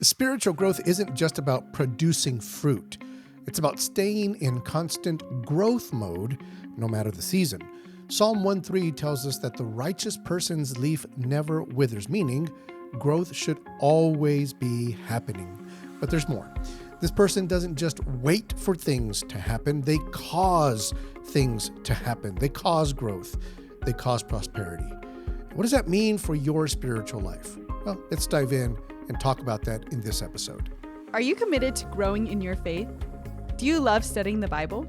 Spiritual growth isn't just about producing fruit. It's about staying in constant growth mode, no matter the season. Psalm 1:3 tells us that the righteous person's leaf never withers, meaning growth should always be happening. But there's more. This person doesn't just wait for things to happen, they cause things to happen. They cause growth. They cause prosperity. What does that mean for your spiritual life? Well, let's dive in and talk about that in this episode. Are you committed to growing in your faith? Do you love studying the Bible?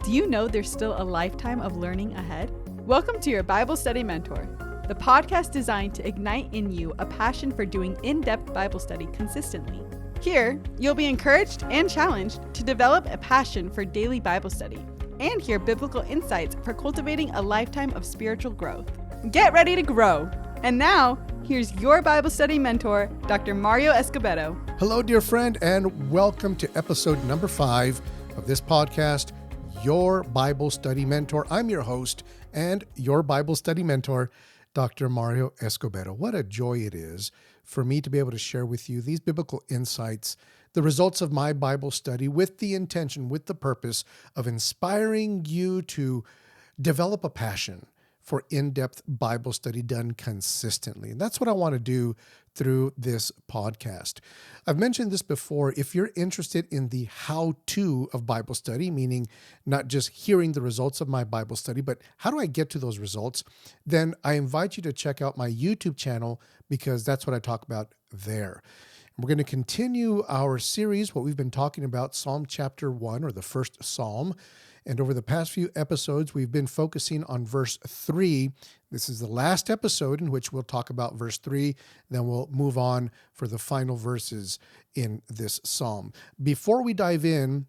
Do you know there's still a lifetime of learning ahead? Welcome to your Bible Study Mentor, the podcast designed to ignite in you a passion for doing in-depth Bible study consistently. Here, you'll be encouraged and challenged to develop a passion for daily Bible study and hear biblical insights for cultivating a lifetime of spiritual growth. Get ready to grow. And now, here's your Bible study mentor, Dr. Mario Escobedo. Hello, dear friend, and welcome to episode number 5 of this podcast, Your Bible Study Mentor. I'm your host and your Bible study mentor, Dr. Mario Escobedo. What a joy it is for me to be able to share with you these biblical insights, the results of my Bible study with the intention, with the purpose of inspiring you to develop a passion for in-depth Bible study done consistently. And that's what I want to do through this podcast. I've mentioned this before. If you're interested in the how-to of Bible study, meaning not just hearing the results of my Bible study, but how do I get to those results, then I invite you to check out my YouTube channel because that's what I talk about there. We're going to continue our series, what we've been talking about, Psalm chapter 1, or the first Psalm. And over the past few episodes, we've been focusing on verse 3. This is the last episode in which we'll talk about verse 3. Then we'll move on for the final verses in this psalm. Before we dive in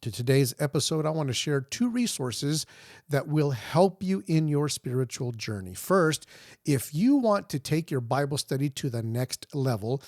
to today's episode, I want to share 2 resources that will help you in your spiritual journey. First, if you want to take your Bible study to the next level,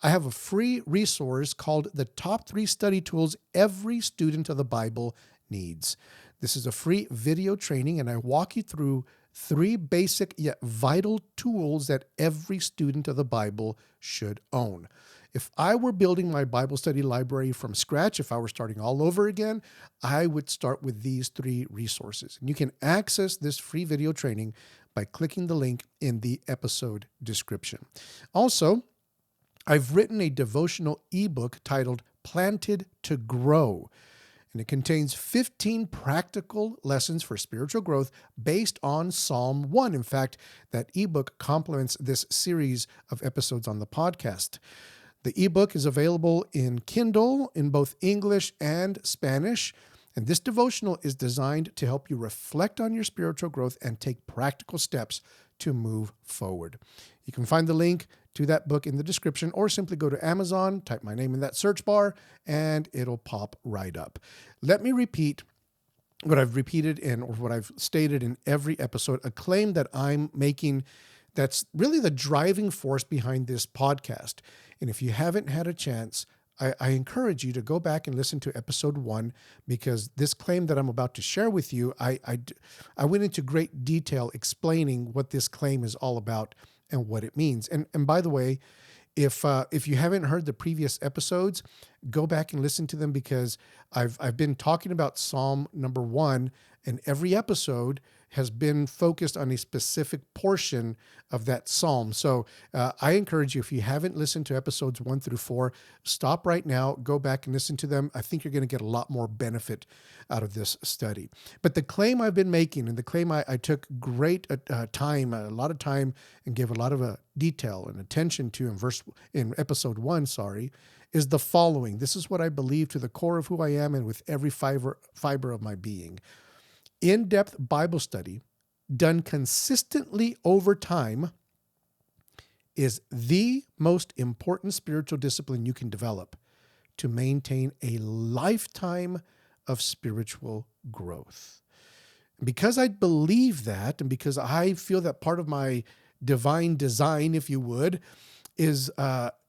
I have a free resource called the Top 3 Study Tools Every Student of the Bible Needs. This is a free video training, and I walk you through 3 basic yet vital tools that every student of the Bible should own. If I were building my Bible study library from scratch, if I were starting all over again, I would start with these 3 resources. And you can access this free video training by clicking the link in the episode description. Also, I've written a devotional ebook titled Planted to Grow, and it contains 15 practical lessons for spiritual growth based on Psalm 1. In fact, that ebook complements this series of episodes on the podcast. The ebook is available in Kindle in both English and Spanish, and this devotional is designed to help you reflect on your spiritual growth and take practical steps to move forward. You can find the link to that book in the description, or simply go to Amazon, type my name in that search bar, and it'll pop right up. Let me repeat what I've repeated or what I've stated in every episode, a claim that I'm making that's really the driving force behind this podcast. And if you haven't had a chance, I encourage you to go back and listen to episode 1, because this claim that I'm about to share with you, I went into great detail explaining what this claim is all about and what it means. And by the way, if you haven't heard the previous episodes, go back and listen to them, because I've been talking about Psalm number 1, and every episode has been focused on a specific portion of that psalm. So I encourage you, if you haven't listened to episodes 1 through 4, stop right now, go back and listen to them. I think you're going to get a lot more benefit out of this study. But the claim I've been making, and the claim I took great time, a lot of time, and gave a lot of detail and attention to in episode 1, is the following. This is what I believe to the core of who I am and with every fiber of my being. In-depth Bible study done consistently over time is the most important spiritual discipline you can develop to maintain a lifetime of spiritual growth. Because I believe that, and because I feel that part of my divine design, if you would, is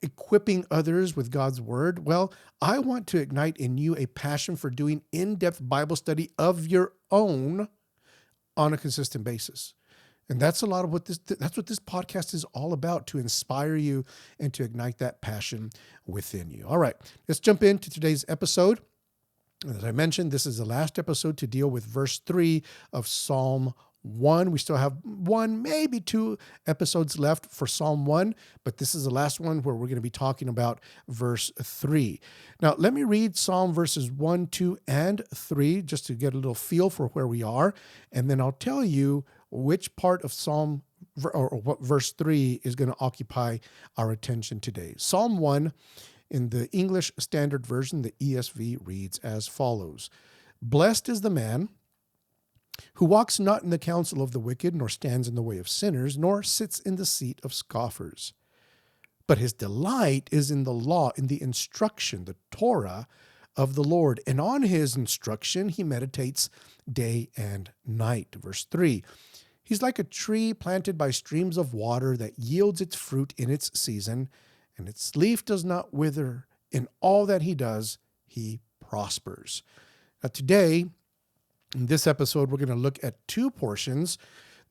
equipping others with God's word, well, I want to ignite in you a passion for doing in-depth Bible study of your own on a consistent basis. And that's a lot of that's what this podcast is all about, to inspire you and to ignite that passion within you. All right, let's jump into today's episode. As I mentioned, this is the last episode to deal with verse 3 of Psalm 1. We still have one, maybe two episodes left for Psalm 1, but this is the last one where we're going to be talking about verse 3. Now, let me read Psalm verses 1, 2, and 3 just to get a little feel for where we are, and then I'll tell you which part of Psalm or what verse 3 is going to occupy our attention today. Psalm 1 in the English Standard Version, the ESV, reads as follows: "Blessed is the man who walks not in the counsel of the wicked, nor stands in the way of sinners, nor sits in the seat of scoffers. But his delight is in the law, in the instruction, the Torah of the Lord. And on his instruction he meditates day and night." Verse 3, "He's like a tree planted by streams of water that yields its fruit in its season, and its leaf does not wither. In all that he does, he prospers." Now today, in this episode, we're going to look at two portions.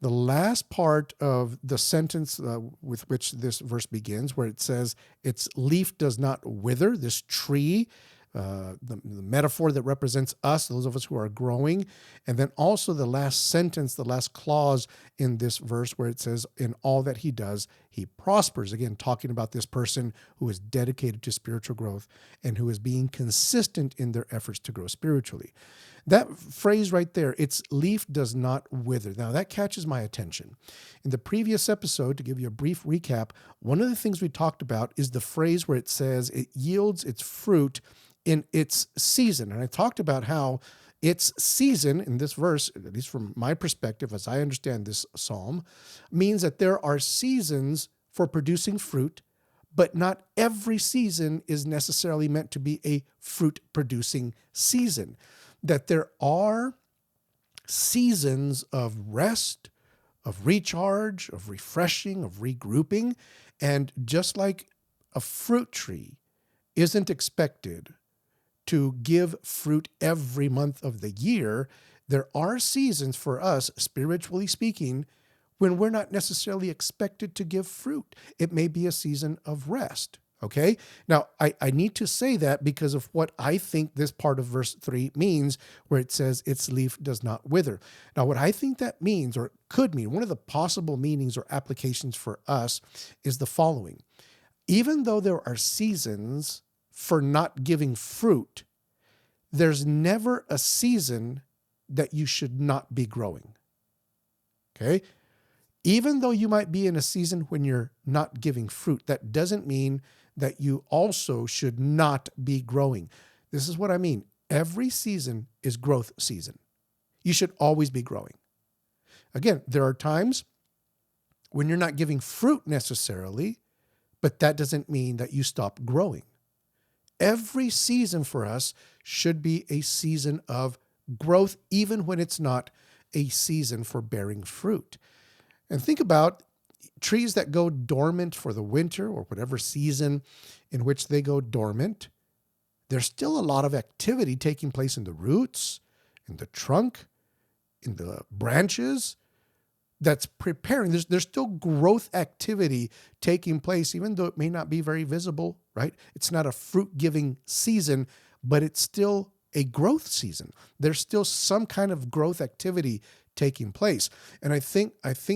The last part of the sentence with which this verse begins, where it says, "Its leaf does not wither," this tree, the metaphor that represents us, those of us who are growing. And then also the last sentence, the last clause in this verse where it says, "In all that he does, he prospers." Again, talking about this person who is dedicated to spiritual growth and who is being consistent in their efforts to grow spiritually. That phrase right there, "its leaf does not wither." Now that catches my attention. In the previous episode, to give you a brief recap, one of the things we talked about is the phrase where it says it yields its fruit in its season. And I talked about how its season in this verse, at least from my perspective, as I understand this psalm, means that there are seasons for producing fruit, but not every season is necessarily meant to be a fruit-producing season. That there are seasons of rest, of recharge, of refreshing, of regrouping, and just like a fruit tree isn't expected to give fruit every month of the year, there are seasons for us, spiritually speaking, when we're not necessarily expected to give fruit. It may be a season of rest. Okay? Now, I need to say that because of what I think this part of verse 3 means, where it says its leaf does not wither. Now, what I think that means, or it could mean, one of the possible meanings or applications for us is the following. Even though there are seasons for not giving fruit, there's never a season that you should not be growing. Okay? Even though you might be in a season when you're not giving fruit, that doesn't mean that you also should not be growing. This is what I mean. Every season is growth season. You should always be growing. Again, there are times when you're not giving fruit necessarily, but that doesn't mean that you stop growing. Every season for us should be a season of growth, even when it's not a season for bearing fruit. And think about trees that go dormant for the winter or whatever season in which they go dormant. There's still a lot of activity taking place in the roots, in the trunk, in the branches that's preparing. There's still growth activity taking place, even though it may not be very visible, right? It's not a fruit-giving season, but it's still a growth season. There's still some kind of growth activity taking place. And I think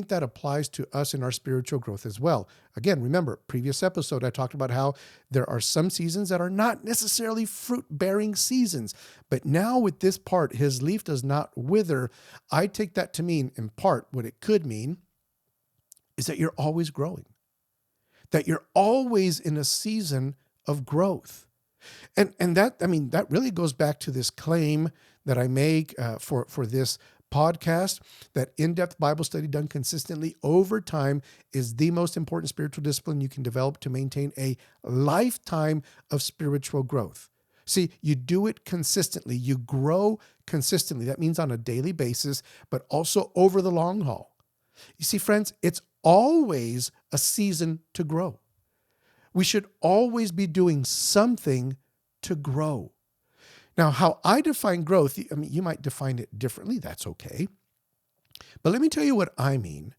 that applies to us in our spiritual growth as well. Again, remember, previous episode, I talked about how there are some seasons that are not necessarily fruit-bearing seasons. But now with this part, his leaf does not wither, I take that to mean, in part, what it could mean is that you're always growing. That you're always in a season of growth. And that really goes back to this claim that I make for this podcast, that in-depth Bible study done consistently over time is the most important spiritual discipline you can develop to maintain a lifetime of spiritual growth. See, you do it consistently. You grow consistently. That means on a daily basis, but also over the long haul. You see, friends, it's always a season to grow. We should always be doing something to grow. Now, how I define growth, you might define it differently. That's okay. But let me tell you what I mean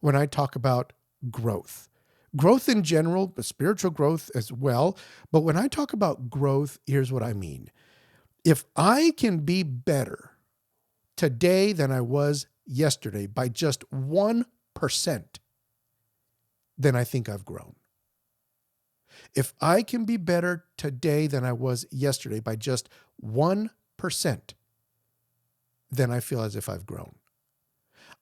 when I talk about growth. Growth in general, but spiritual growth as well. But when I talk about growth, here's what I mean. If I can be better today than I was yesterday by just 1%, then I think I've grown. If I can be better today than I was yesterday by just 1%, then I feel as if I've grown.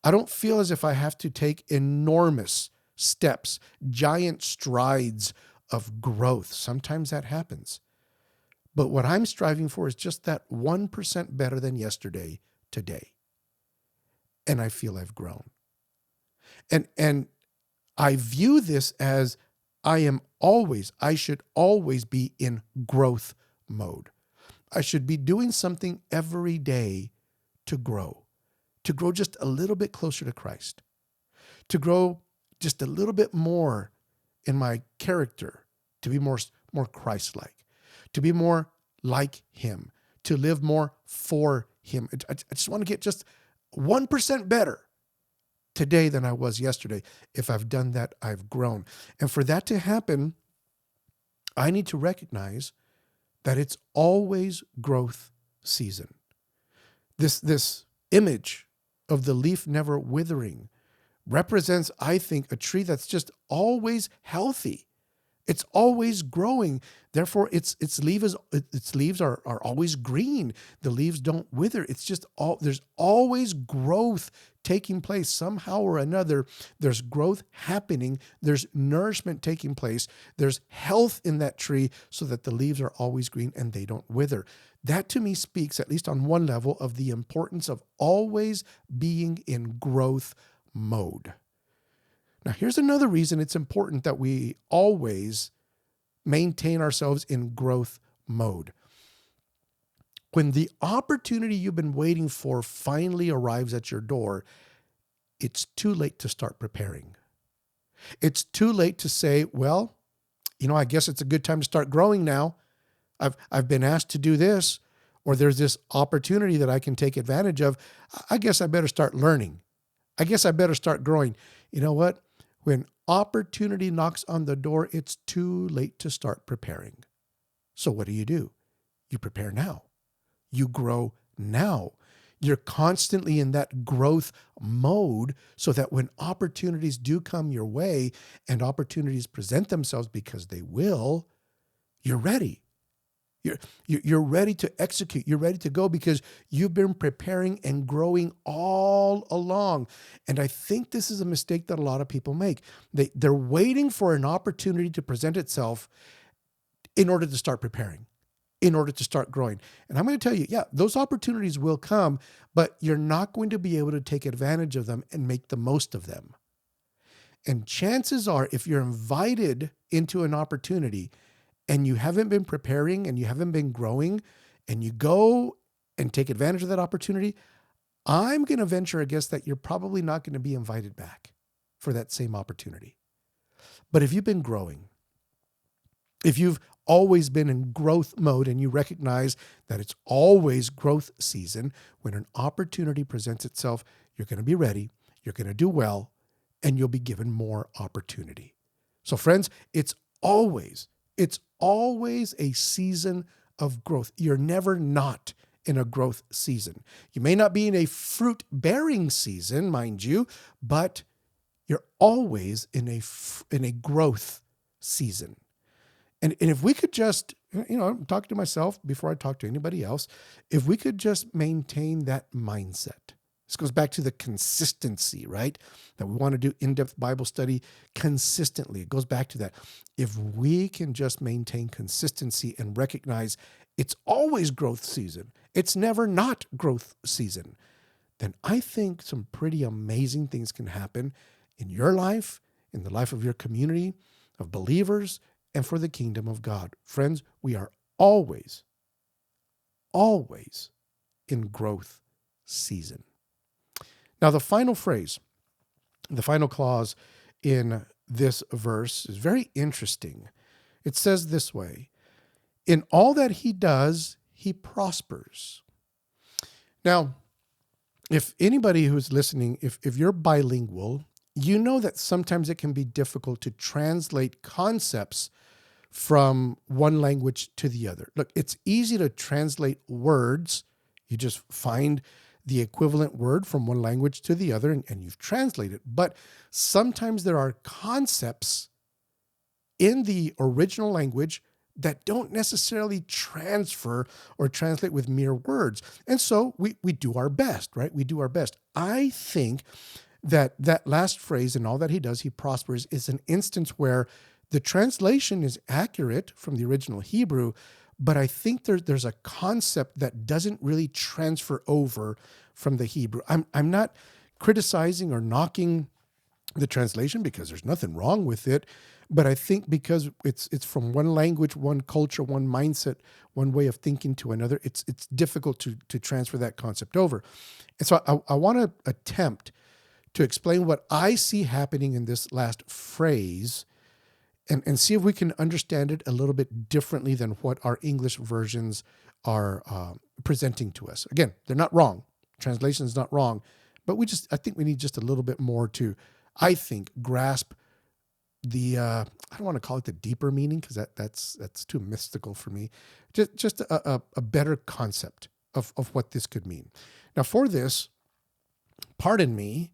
I don't feel as if I have to take enormous steps, giant strides of growth. Sometimes that happens. But what I'm striving for is just that 1% better than yesterday today. And I feel I've grown. And I view this as I should always be in growth mode. I should be doing something every day to grow just a little bit closer to Christ, to grow just a little bit more in my character, to be more Christ-like, to be more like him, to live more for him. I just want to get just 1% better today than I was yesterday. If I've done that, I've grown. And for that to happen, I need to recognize that it's always growth season. This image of the leaf never withering represents, I think, a tree that's just always healthy. It's always growing. Therefore, its leaves are always green. The leaves don't wither. It's just there's always growth taking place somehow or another. There's growth happening. There's nourishment taking place. There's health in that tree so that the leaves are always green and they don't wither. That to me speaks, at least on one level, of the importance of always being in growth mode. Now, here's another reason it's important that we always maintain ourselves in growth mode. When the opportunity you've been waiting for finally arrives at your door, it's too late to start preparing. It's too late to say, well, I guess it's a good time to start growing now. I've been asked to do this, or there's this opportunity that I can take advantage of. I guess I better start learning. I guess I better start growing. You know what? When opportunity knocks on the door, it's too late to start preparing. So what do? You prepare now. You grow now. You're constantly in that growth mode so that when opportunities do come your way and opportunities present themselves, because they will, you're ready. You're ready to execute. You're ready to go because you've been preparing and growing all along. And I think this is a mistake that a lot of people make. They're waiting for an opportunity to present itself in order to start preparing, in order to start growing. And I'm going to tell you, those opportunities will come, but you're not going to be able to take advantage of them and make the most of them. And chances are, if you're invited into an opportunity and you haven't been preparing and you haven't been growing and you go and take advantage of that opportunity, I'm going to venture a guess that you're probably not going to be invited back for that same opportunity. But if you've been growing, if you've always been in growth mode and you recognize that it's always growth season, when an opportunity presents itself, you're going to be ready, you're going to do well, and you'll be given more opportunity. So friends, it's always a season of growth. You're never not in a growth season. You may not be in a fruit-bearing season, mind you, but you're always in a growth season. And if we could just, I'm talking to myself before I talk to anybody else, if we could just maintain that mindset. This goes back to the consistency, right? That we want to do in-depth Bible study consistently. It goes back to that. If we can just maintain consistency and recognize it's always growth season, it's never not growth season, then I think some pretty amazing things can happen in your life, in the life of your community of believers, and for the kingdom of God. Friends, we are always in growth season. Now, the final phrase, the final clause in this verse is very interesting. It says this way: in all that he does, he prospers. Now, if anybody who's listening, if you're bilingual, you know that sometimes it can be difficult to translate concepts from one language to the other. Look, it's easy to translate words. You just find the equivalent word from one language to the other and you've translated. But sometimes there are concepts in the original language that don't necessarily transfer or translate with mere words. And so we do our best, right? We do our best. I think that last phrase, and all that he does, he prospers, is an instance where the translation is accurate from the original Hebrew, but I think there's a concept that doesn't really transfer over from the Hebrew. I'm not criticizing or knocking the translation because there's nothing wrong with it, but I think because it's from one language, one culture, one mindset, one way of thinking to another, it's difficult to transfer that concept over. And so I want to attempt to explain what I see happening in this last phrase and see if we can understand it a little bit differently than what our English versions are presenting to us. Again, they're not wrong. Translation is not wrong, but I think we need just a little bit more to, I think, grasp the, I don't want to call it the deeper meaning because that's too mystical for me. Just a better concept of what this could mean. Now for this, pardon me,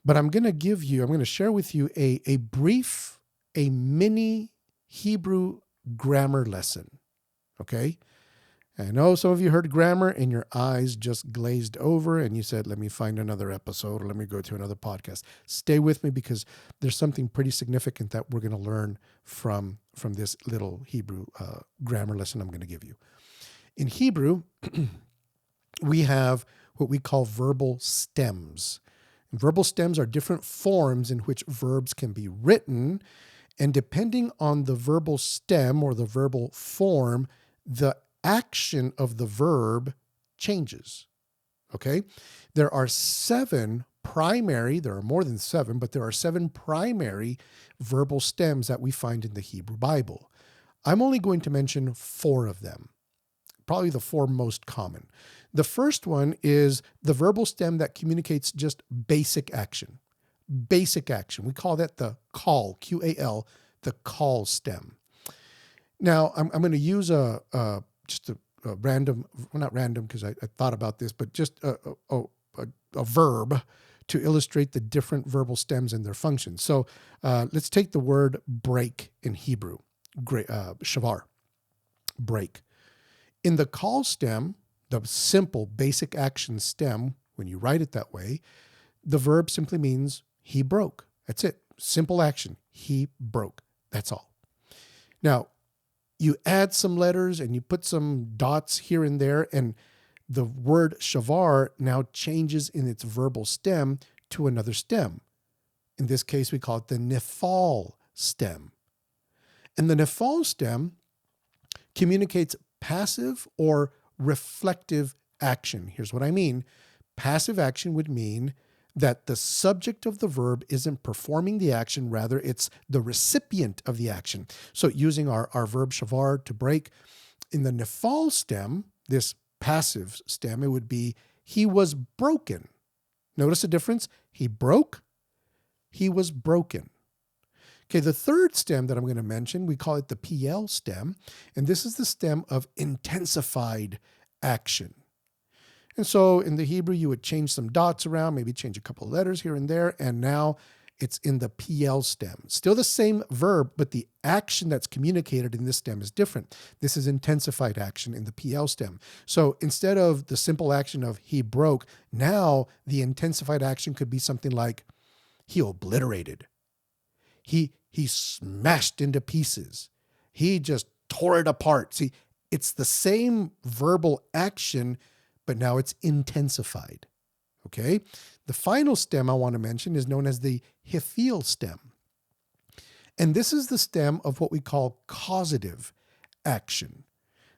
but I'm going to share with you a mini Hebrew grammar lesson. Okay? I know some of you heard grammar and your eyes just glazed over and you said, let me find another episode or let me go to another podcast. Stay with me because there's something pretty significant that we're going to learn from this little Hebrew grammar lesson I'm going to give you. In Hebrew, we have what we call verbal stems. And verbal stems are different forms in which verbs can be written, and depending on the verbal stem or the verbal form, the action of the verb changes. Okay? There are more than seven, but there are 7 primary verbal stems that we find in the Hebrew Bible. I'm only going to mention 4 of them, probably the 4 most common. The first one is the verbal stem that communicates just basic action. Basic action. We call that the call, Q-A-L, the call stem. Now, I'm going to use just a random, well, not random because I thought about this, but just a verb to illustrate the different verbal stems and their functions. So let's take the word break in Hebrew, shavar, break. In the call stem, the simple basic action stem, when you write it that way, the verb simply means he broke. That's it. Simple action. He broke. That's all. Now, you add some letters and you put some dots here and there, and the word shavar now changes in its verbal stem to another stem. In this case, we call it the nephal stem. And the nephal stem communicates passive or reflective action. Here's what I mean. Passive action would mean that the subject of the verb isn't performing the action, rather it's the recipient of the action. So using our verb shavar, to break, in the nephal stem, this passive stem, it would be he was broken. Notice the difference? He broke, he was broken. Okay, the third stem that I'm going to mention, we call it the PL stem, and this is the stem of intensified action. And so in the Hebrew, you would change some dots around, maybe change a couple of letters here and there, and now it's in the PL stem. Still the same verb, but the action that's communicated in this stem is different. This is intensified action in the PL stem. So instead of the simple action of he broke, now the intensified action could be something like he obliterated. He smashed into pieces. He just tore it apart. See, it's the same verbal action, but now it's intensified. Okay? The final stem I want to mention is known as the hiphil stem. And this is the stem of what we call causative action,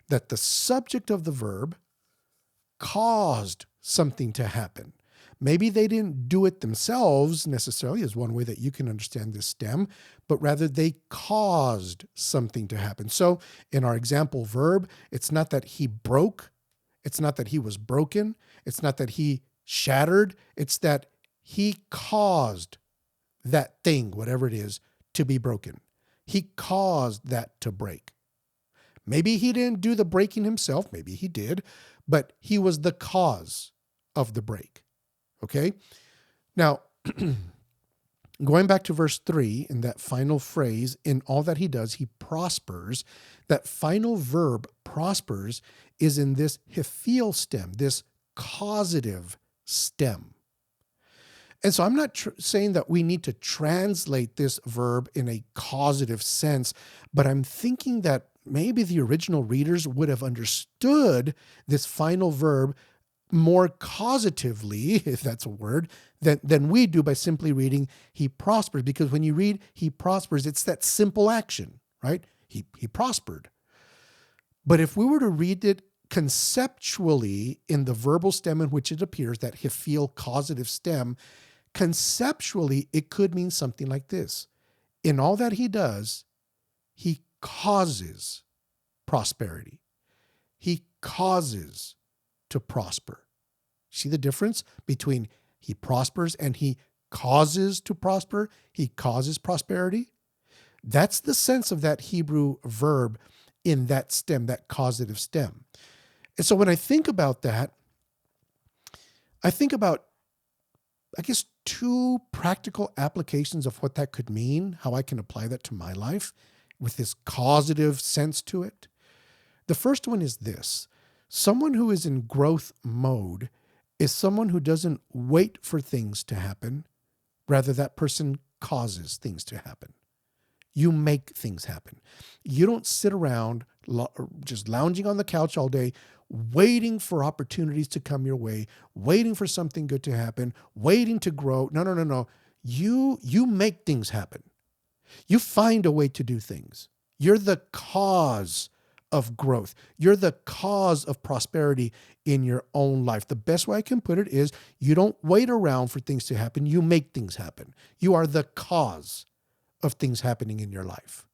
that the subject of the verb caused something to happen. Maybe they didn't do it themselves necessarily, is one way that you can understand this stem, but rather they caused something to happen. So in our example verb, it's not that he broke, it's not that he was broken, it's not that he shattered, it's that he caused that thing, whatever it is, to be broken. He caused that to break. Maybe he didn't do the breaking himself. Maybe he did, but he was the cause of the break. Okay? Now, going back to verse 3, in that final phrase, in all that he does, he prospers. That final verb, prospers, is in this hefil stem, this causative stem. And so I'm not saying that we need to translate this verb in a causative sense, but I'm thinking that maybe the original readers would have understood this final verb more causatively, if that's a word, than we do by simply reading he prospers. Because when you read he prospers, it's that simple action, right? He prospered. But if we were to read it conceptually in the verbal stem in which it appears, that hefil causative stem, conceptually it could mean something like this. In all that he does, he causes prosperity. He causes to prosper. See the difference between he prospers and he causes to prosper? He causes prosperity. That's the sense of that Hebrew verb in that stem, that causative stem. And so when I think about that, I think about, I guess, two practical applications of what that could mean, how I can apply that to my life with this causative sense to it. The first one is this. Someone who is in growth mode is someone who doesn't wait for things to happen. Rather, that person causes things to happen. You make things happen. You don't sit around just lounging on the couch all day, waiting for opportunities to come your way, waiting for something good to happen, waiting to grow. No. You make things happen. You find a way to do things. You're the cause of growth. You're the cause of prosperity in your own life. The best way I can put it is you don't wait around for things to happen. You make things happen. You are the cause of things happening in your life.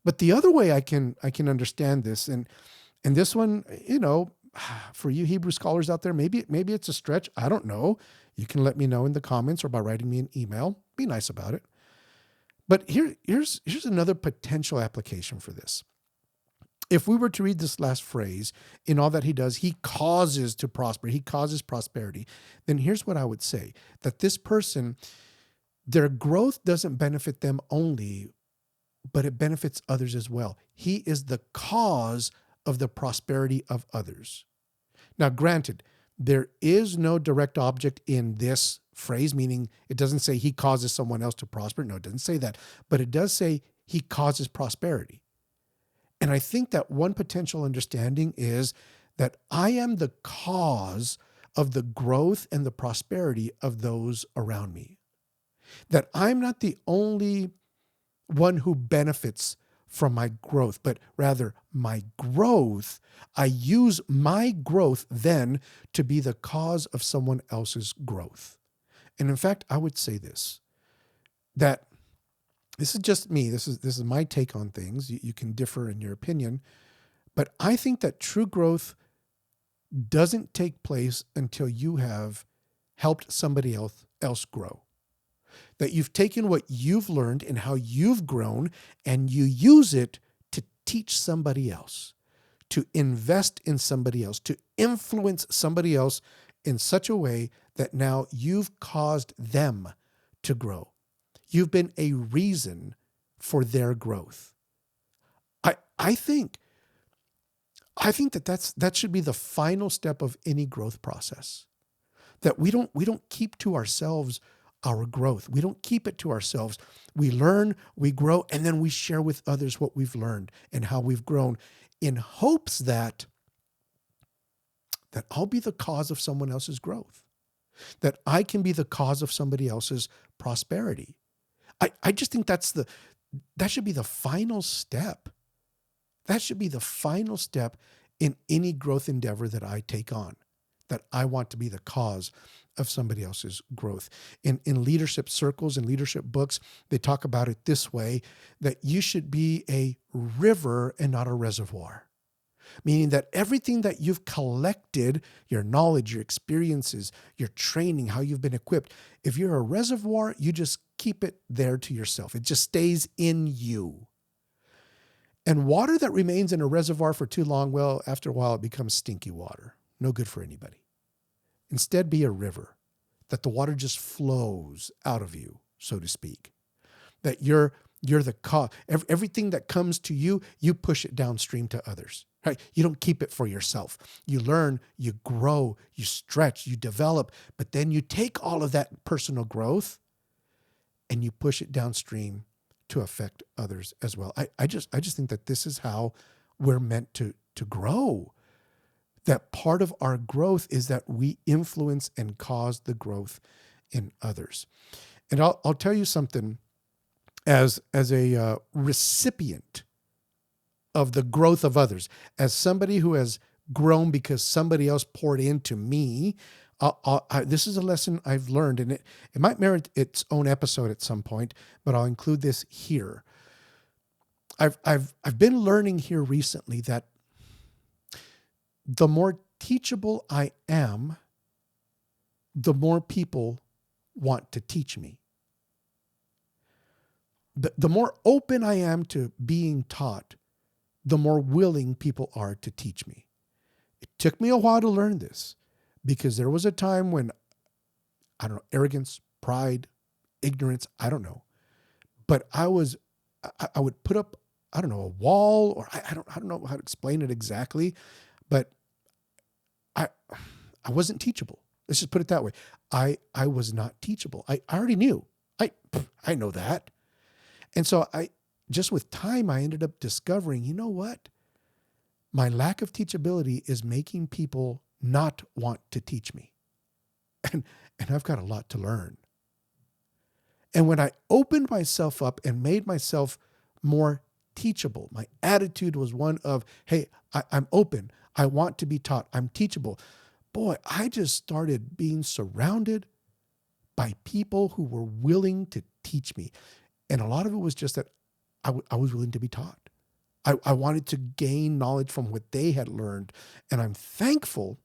But the other way I can understand this, and this one, for you Hebrew scholars out there, maybe it's a stretch. I don't know. You can let me know in the comments or by writing me an email. Be nice about it. But here's another potential application for this. If we were to read this last phrase, in all that he does, he causes to prosper, he causes prosperity, then here's what I would say, that this person, their growth doesn't benefit them only, but it benefits others as well. He is the cause of the prosperity of others. Now, granted, there is no direct object in this phrase, meaning it doesn't say he causes someone else to prosper. No, it doesn't say that. But it does say he causes prosperity. And I think that one potential understanding is that I am the cause of the growth and the prosperity of those around me. That I'm not the only one who benefits from my growth, but rather my growth, I use my growth then to be the cause of someone else's growth. And in fact, I would say this, that this is just me. This is my take on things. You can differ in your opinion, but I think that true growth doesn't take place until you have helped somebody else grow. That you've taken what you've learned and how you've grown and you use it to teach somebody else, to invest in somebody else, to influence somebody else in such a way that now you've caused them to grow. You've been a reason for their growth. I think that should be the final step of any growth process. That we don't keep to ourselves our growth. We don't keep it to ourselves. We learn, we grow, and then we share with others what we've learned and how we've grown in hopes that I'll be the cause of someone else's growth. That I can be the cause of somebody else's prosperity. I just think that should be the final step. That should be the final step in any growth endeavor that I take on, that I want to be the cause of somebody else's growth. In leadership circles and leadership books, they talk about it this way, that you should be a river and not a reservoir. Meaning that everything that you've collected, your knowledge, your experiences, your training, how you've been equipped, if you're a reservoir, you just keep it there to yourself. It just stays in you. And water that remains in a reservoir for too long, well, after a while, it becomes stinky water. No good for anybody. Instead, be a river, that the water just flows out of you, so to speak. That you're the cause. Everything that comes to you, you push it downstream to others. Right? You don't keep it for yourself. You learn, you grow, you stretch, you develop, but then you take all of that personal growth and you push it downstream to affect others as well. I just think that this is how we're meant to grow. That part of our growth is that we influence and cause the growth in others. And I'll tell you something, as a recipient of the growth of others, as somebody who has grown because somebody else poured into me. This is a lesson I've learned, and it might merit its own episode at some point, but I'll include this here. I've been learning here recently that the more teachable I am, the more people want to teach me. The more open I am to being taught, the more willing people are to teach me. It took me a while to learn this, because there was a time when, I don't know, arrogance, pride, ignorance, I don't know. But I would put up, I don't know, a wall, or I don't know how to explain it exactly, but I wasn't teachable. Let's just put it that way. I was not teachable. I already knew. I know that. And so just with time, I ended up discovering, you know what? My lack of teachability is making people not want to teach me. And I've got a lot to learn. And when I opened myself up and made myself more teachable, my attitude was one of, hey, I'm open. I want to be taught. I'm teachable. Boy, I just started being surrounded by people who were willing to teach me. And a lot of it was just that I was willing to be taught. I wanted to gain knowledge from what they had learned. And I'm thankful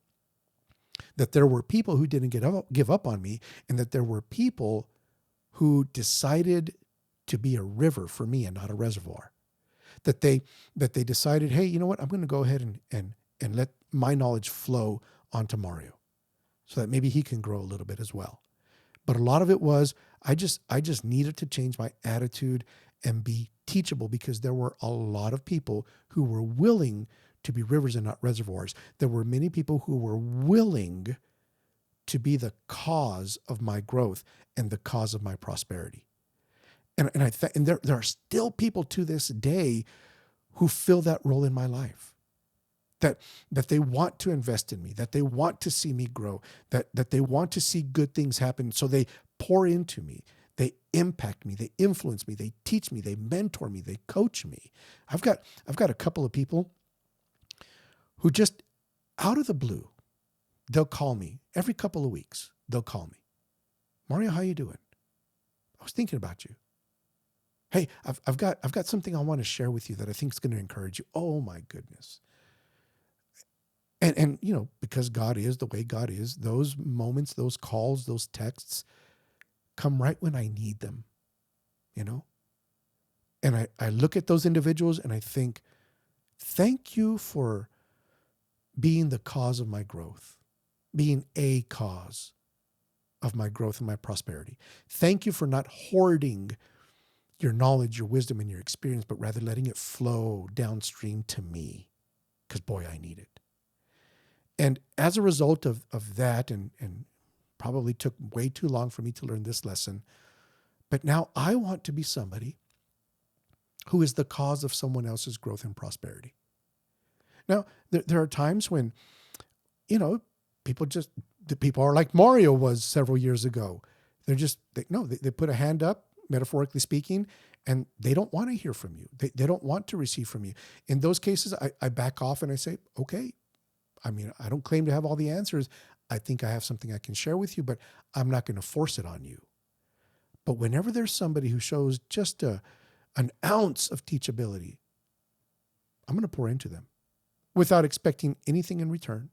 that there were people who didn't give up on me, and that there were people who decided to be a river for me and not a reservoir. That they decided, hey, you know what? I'm going to go ahead and let my knowledge flow onto Mario, so that maybe he can grow a little bit as well. But a lot of it was, I just needed to change my attitude and be teachable, because there were a lot of people who were willing to be rivers and not reservoirs. There were many people who were willing to be the cause of my growth and the cause of my prosperity. And there are still people to this day who fill that role in my life. That they want to invest in me, that they want to see me grow, that they want to see good things happen. So they pour into me, they impact me, they influence me, they teach me, they mentor me, they coach me. I've got a couple of people who just out of the blue, they'll call me every couple of weeks. They'll call me, Mario, how you doing? I was thinking about you. Hey, I've got something I want to share with you that I think is going to encourage you. Oh my goodness. And you know, because God is the way God is, those moments, those calls, those texts come right when I need them, you know? And I look at those individuals and I think, thank you for being the cause of my growth, being a cause of my growth and my prosperity. Thank you for not hoarding your knowledge, your wisdom, and your experience, but rather letting it flow downstream to me, because boy, I need it. And as a result of that, and probably took way too long for me to learn this lesson, but now I want to be somebody who is the cause of someone else's growth and prosperity. Now, there are times when, you know, people are like Mario was several years ago. They put a hand up, metaphorically speaking, and they don't want to hear from you. They don't want to receive from you. In those cases, I back off and I say, okay, I mean, I don't claim to have all the answers. I think I have something I can share with you, but I'm not going to force it on you. But whenever there's somebody who shows just an ounce of teachability, I'm going to pour into them without expecting anything in return.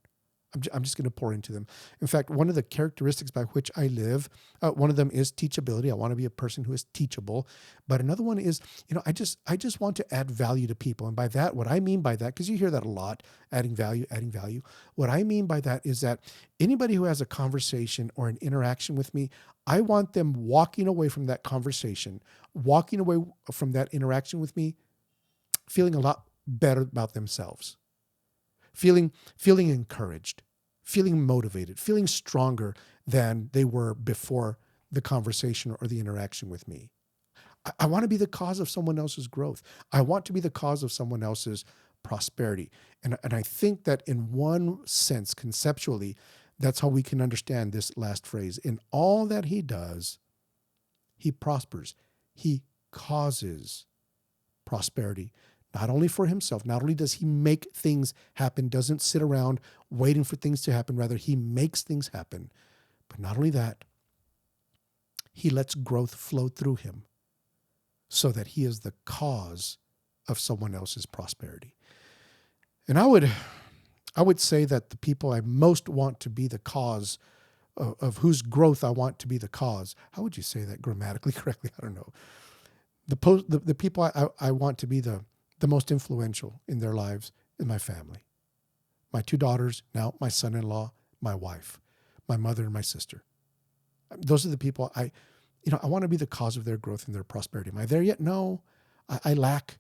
I'm just going to pour into them. In fact, one of the characteristics by which I live, one of them is teachability. I want to be a person who is teachable. But another one is, I just want to add value to people. And by that, what I mean by that, because you hear that a lot, adding value. What I mean by that is that anybody who has a conversation or an interaction with me, I want them walking away from that conversation, walking away from that interaction with me, feeling a lot better about themselves, feeling encouraged, feeling motivated, feeling stronger than they were before the conversation or the interaction with me. I want to be the cause of someone else's growth. I want to be the cause of someone else's prosperity. And I think that in one sense, conceptually, that's how we can understand this last phrase. In all that he does, he prospers. He causes prosperity, not only for himself. Not only does he make things happen, doesn't sit around waiting for things to happen. Rather, he makes things happen. But not only that, he lets growth flow through him so that he is the cause of someone else's prosperity. And I would say that the people I most want to be the cause of whose growth I want to be the cause. How would you say that grammatically correctly? I don't know. The people I want to be the most influential in their lives in my family. My 2 daughters, now my son-in-law, my wife, my mother, and my sister. Those are the people I want to be the cause of their growth and their prosperity. Am I there yet? No. I lack.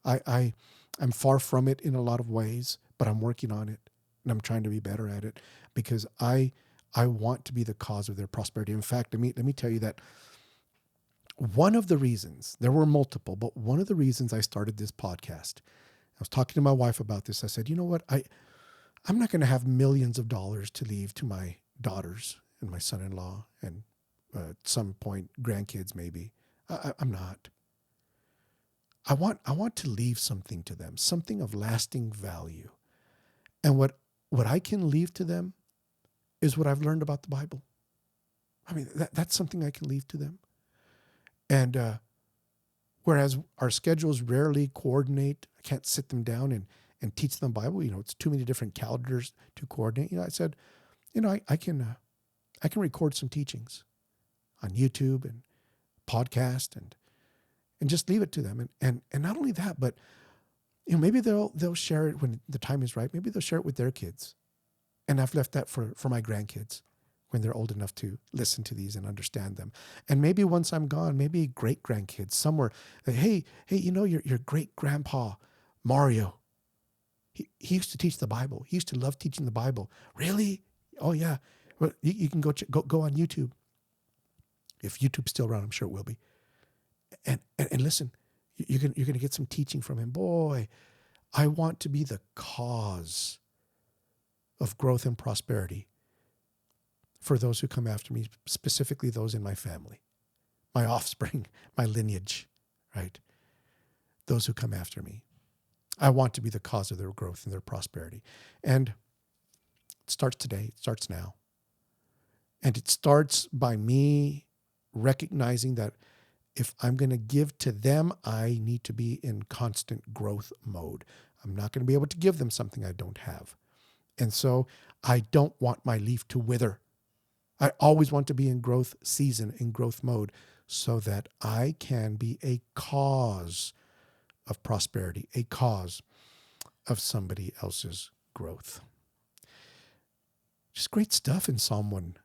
I'm far from it in a lot of ways, but I'm working on it and I'm trying to be better at it because I want to be the cause of their prosperity. In fact, let me tell you that one of the reasons, there were multiple, but one of the reasons I started this podcast, I was talking to my wife about this. I said, you know what? I'm not going to have millions of dollars to leave to my daughters and my son-in-law and at some point grandkids maybe. I'm not. I want to leave something to them, something of lasting value. And what I can leave to them is what I've learned about the Bible. I mean, that's something I can leave to them. And whereas our schedules rarely coordinate, I can't sit them down and teach them Bible. It's too many different calendars to coordinate. I said, I can record some teachings on YouTube and podcast and just leave it to them. And not only that, but maybe they'll share it when the time is right. Maybe they'll share it with their kids. And I've left that for my grandkids when they're old enough to listen to these and understand them. And maybe once I'm gone, maybe great grandkids somewhere, hey, your great grandpa, Mario, he used to teach the Bible. He used to love teaching the Bible. Really? Oh yeah. Well, you can go on YouTube. If YouTube's still around, I'm sure it will be. And listen, you're going to get some teaching from him. Boy, I want to be the cause of growth and prosperity for those who come after me, specifically those in my family, my offspring, my lineage, right? Those who come after me. I want to be the cause of their growth and their prosperity. And it starts today. It starts now. And it starts by me recognizing that if I'm going to give to them, I need to be in constant growth mode. I'm not going to be able to give them something I don't have. And so I don't want my leaf to wither. I always want to be in growth season, in growth mode, so that I can be a cause of prosperity, a cause of somebody else's growth. Just great stuff in Psalm 1.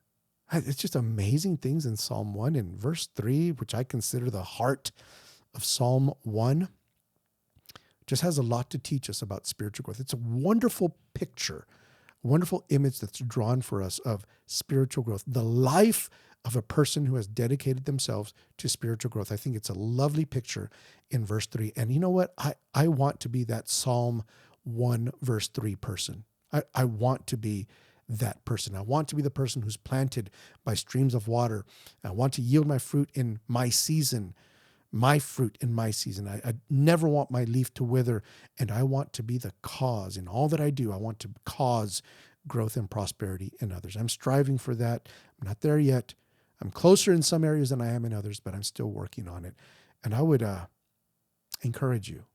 It's just amazing things in Psalm 1 and verse 3, which I consider the heart of Psalm 1. Just has a lot to teach us about spiritual growth. It's a wonderful picture, a wonderful image that's drawn for us of spiritual growth, the life of a person who has dedicated themselves to spiritual growth. I think it's a lovely picture in verse 3. And you know what? I want to be that Psalm 1 verse 3 person. I want to be that person. I want to be the person who's planted by streams of water. I want to yield my fruit in my season, my fruit in my season. I never want my leaf to wither, and I want to be the cause. In all that I do, I want to cause growth and prosperity in others. I'm striving for that. I'm not there yet. I'm closer in some areas than I am in others, but I'm still working on it. And I would encourage you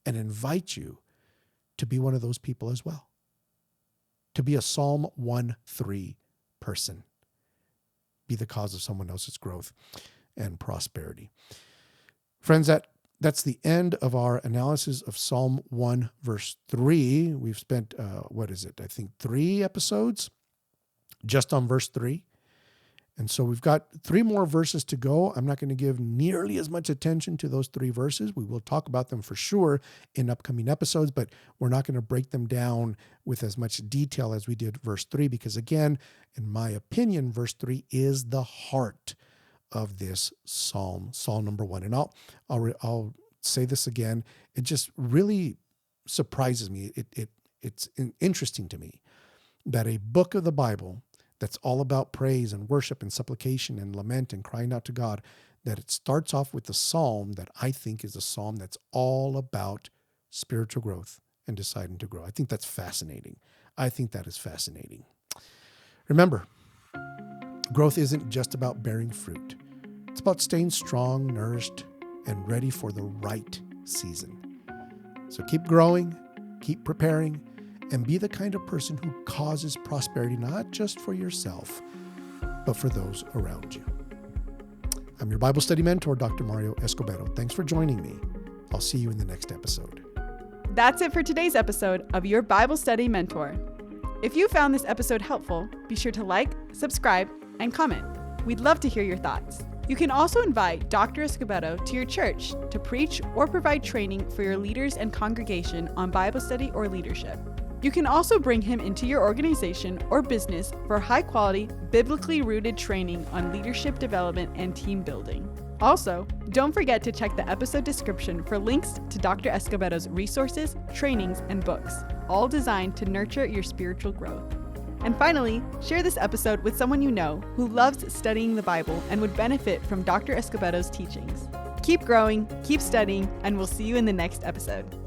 and invite you to be one of those people as well. to be a Psalm 1:3 person. Be the cause of someone else's growth and prosperity. Friends, that's the end of our analysis of Psalm 1, verse 3. We've spent, 3 episodes just on verse 3. And so we've got 3 more verses to go. I'm not going to give nearly as much attention to those 3 verses. We will talk about them for sure in upcoming episodes, but we're not going to break them down with as much detail as we did verse 3, because again, in my opinion, verse 3 is the heart of this psalm, Psalm number 1. And I'll say this again. It just really surprises me. It's interesting to me that a book of the Bible that's all about praise and worship and supplication and lament and crying out to God, that it starts off with a psalm that I think is a psalm that's all about spiritual growth and deciding to grow. I think that's fascinating. I think that is fascinating. Remember, growth isn't just about bearing fruit. It's about staying strong, nourished, and ready for the right season. So keep growing, keep preparing, and be the kind of person who causes prosperity, not just for yourself, but for those around you. I'm your Bible study mentor, Dr. Mario Escobedo. Thanks for joining me. I'll see you in the next episode. That's it for today's episode of Your Bible Study Mentor. If you found this episode helpful, be sure to like, subscribe, and comment. We'd love to hear your thoughts. You can also invite Dr. Escobedo to your church to preach or provide training for your leaders and congregation on Bible study or leadership. You can also bring him into your organization or business for high-quality, biblically rooted training on leadership development and team building. Also, don't forget to check the episode description for links to Dr. Escobedo's resources, trainings, and books, all designed to nurture your spiritual growth. And finally, share this episode with someone you know who loves studying the Bible and would benefit from Dr. Escobedo's teachings. Keep growing, keep studying, and we'll see you in the next episode.